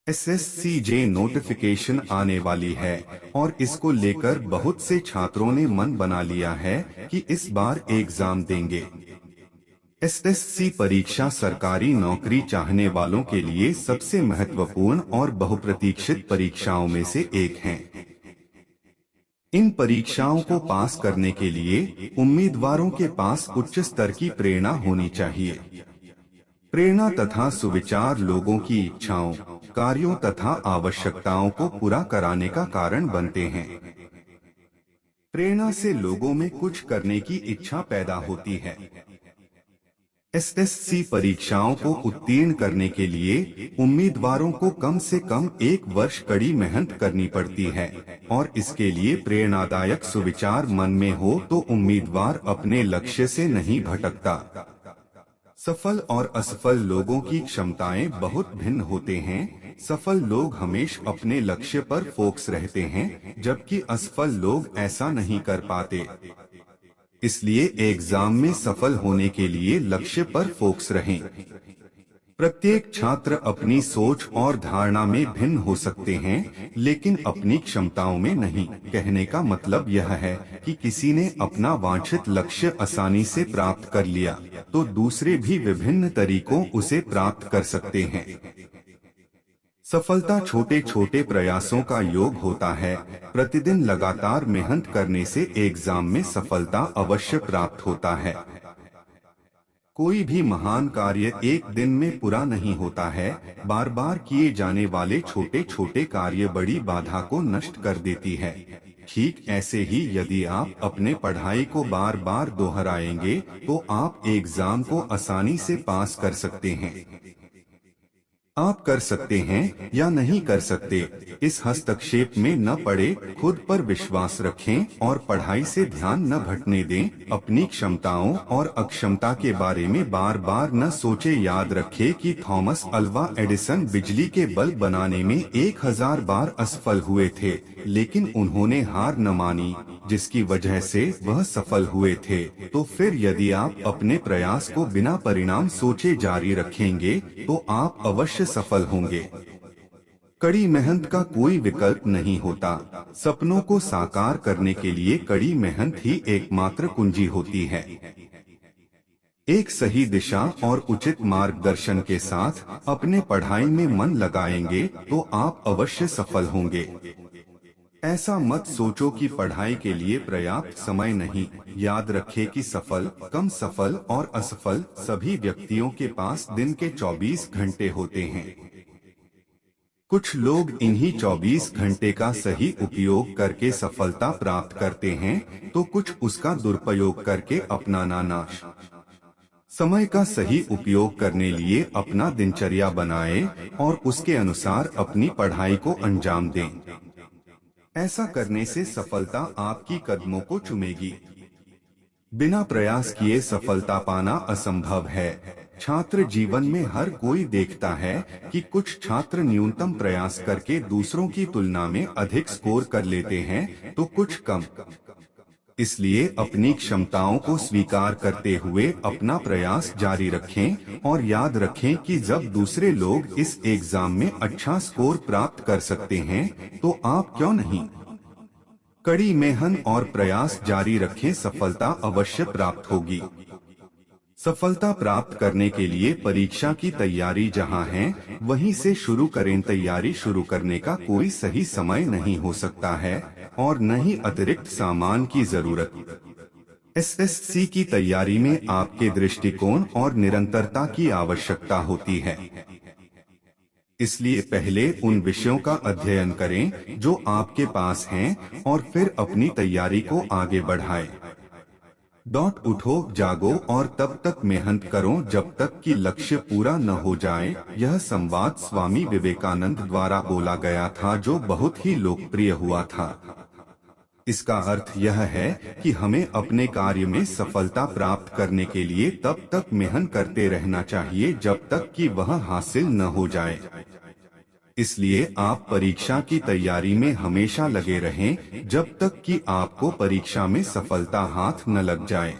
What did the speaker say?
SSCJ notification आने वाली है और इसको लेकर बहुत से छात्रों ने मन बना लिया है कि इस बार एग्जाम देंगे। SSC परीक्षा सरकारी नौकरी चाहने वालों के लिए सबसे महत्वपूर्ण और बहुप्रतीक्षित परीक्षाओं में से एक है। इन परीक्षाओं को पास करने के लिए उम्मीदवारों के पास उच्च स्तर की प्रेरणा होनी चाहिए। प्रेरणा तथा सुविचार लोगों की इच्छाओं, कार्यों तथा आवश्यकताओं को पूरा कराने का कारण बनते हैं। प्रेरणा से लोगों में कुछ करने की इच्छा पैदा होती है। SSC परीक्षाओं को उत्तीर्ण करने के लिए उम्मीदवारों को कम से कम 1 वर्ष कड़ी मेहनत करनी पड़ती है और इसके लिए प्रेरणादायक सुविचार मन में हो तो उम्मीदवार अपने लक्ष्य से नहीं भटकता। सफल और असफल लोगों की क्षमताएं बहुत भिन्न होते हैं। सफल लोग हमेशा अपने लक्ष्य पर फोकस रहते हैं, जबकि असफल लोग ऐसा नहीं कर पाते। इसलिए एग्जाम में सफल होने के लिए लक्ष्य पर फोकस रहें। प्रत्येक छात्र अपनी सोच और धारणा में भिन्न हो सकते हैं, लेकिन अपनी क्षमताओं में नहीं। कहने का मतलब यह है कि किसी ने अपना वांछित लक्ष्य आसानी से प्राप्त कर लिया, तो दूसरे भी विभिन्न तरीकों उसे प्राप्त कर सकते हैं। सफलता छोटे छोटे प्रयासों का योग होता है। प्रतिदिन लगातार मेहनत करने से एग्जाम में सफलता अवश्य प्राप्त होता है। कोई भी महान कार्य एक दिन में पूरा नहीं होता है। बार बार किए जाने वाले छोटे छोटे कार्य बड़ी बाधा को नष्ट कर देती है। ठीक ऐसे ही यदि आप अपने पढ़ाई को बार बार दोहराएंगे तो आप एग्जाम को आसानी से पास कर सकते हैं। आप कर सकते हैं या नहीं कर सकते, इस हस्तक्षेप में न पड़े। खुद पर विश्वास रखें और पढ़ाई से ध्यान न भटकने दें। अपनी क्षमताओं और अक्षमता के बारे में बार बार न सोचे। याद रखें कि थॉमस अल्वा एडिसन बिजली के बल्ब बनाने में 1000 बार असफल हुए थे, लेकिन उन्होंने हार न मानी, जिसकी वजह से वह सफल हुए थे। तो फिर यदि आप अपने प्रयास को बिना परिणाम सोचे जारी रखेंगे तो आप अवश्य सफल होंगे। कड़ी मेहनत का कोई विकल्प नहीं होता। सपनों को साकार करने के लिए कड़ी मेहनत ही एकमात्र कुंजी होती है। एक सही दिशा और उचित मार्गदर्शन के साथ अपने पढ़ाई में मन लगाएंगे तो आप अवश्य सफल होंगे। ऐसा मत सोचो कि पढ़ाई के लिए पर्याप्त समय नहीं। याद रखें कि सफल, कम सफल और असफल सभी व्यक्तियों के पास दिन के 24 घंटे होते हैं। कुछ लोग इन्हीं 24 घंटे का सही उपयोग करके सफलता प्राप्त करते हैं, तो कुछ उसका दुरुपयोग करके अपना नाश। समय का सही उपयोग करने लिए अपना दिनचर्या बनाएं और उसके अनुसार अपनी पढ़ाई को अंजाम दें। ऐसा करने से सफलता आपकी कदमों को चूमेगी। बिना प्रयास किए सफलता पाना असंभव है। छात्र जीवन में हर कोई देखता है कि कुछ छात्र न्यूनतम प्रयास करके दूसरों की तुलना में अधिक स्कोर कर लेते हैं, तो कुछ कम। इसलिए अपनी क्षमताओं को स्वीकार करते हुए अपना प्रयास जारी रखें और याद रखें कि जब दूसरे लोग इस एग्जाम में अच्छा स्कोर प्राप्त कर सकते हैं, तो आप क्यों नहीं। कड़ी मेहनत और प्रयास जारी रखें, सफलता अवश्य प्राप्त होगी। सफलता प्राप्त करने के लिए परीक्षा की तैयारी जहां है वहीं से शुरू करें। तैयारी शुरू करने का कोई सही समय नहीं हो सकता है और न ही अतिरिक्त सामान की जरूरत। SSC की तैयारी में आपके दृष्टिकोण और निरंतरता की आवश्यकता होती है। इसलिए पहले उन विषयों का अध्ययन करें जो आपके पास हैं और फिर अपनी तैयारी को आगे बढ़ाएं। उठो, जागो और तब तक मेहनत करो जब तक कि लक्ष्य पूरा न हो जाए। यह संवाद स्वामी विवेकानंद द्वारा बोला गया था, जो बहुत ही लोकप्रिय हुआ था। इसका अर्थ यह है कि हमें अपने कार्य में सफलता प्राप्त करने के लिए तब तक मेहनत करते रहना चाहिए जब तक कि वह हासिल न हो जाए। इसलिए आप परीक्षा की तैयारी में हमेशा लगे रहें जब तक कि आपको परीक्षा में सफलता हाथ न लग जाए।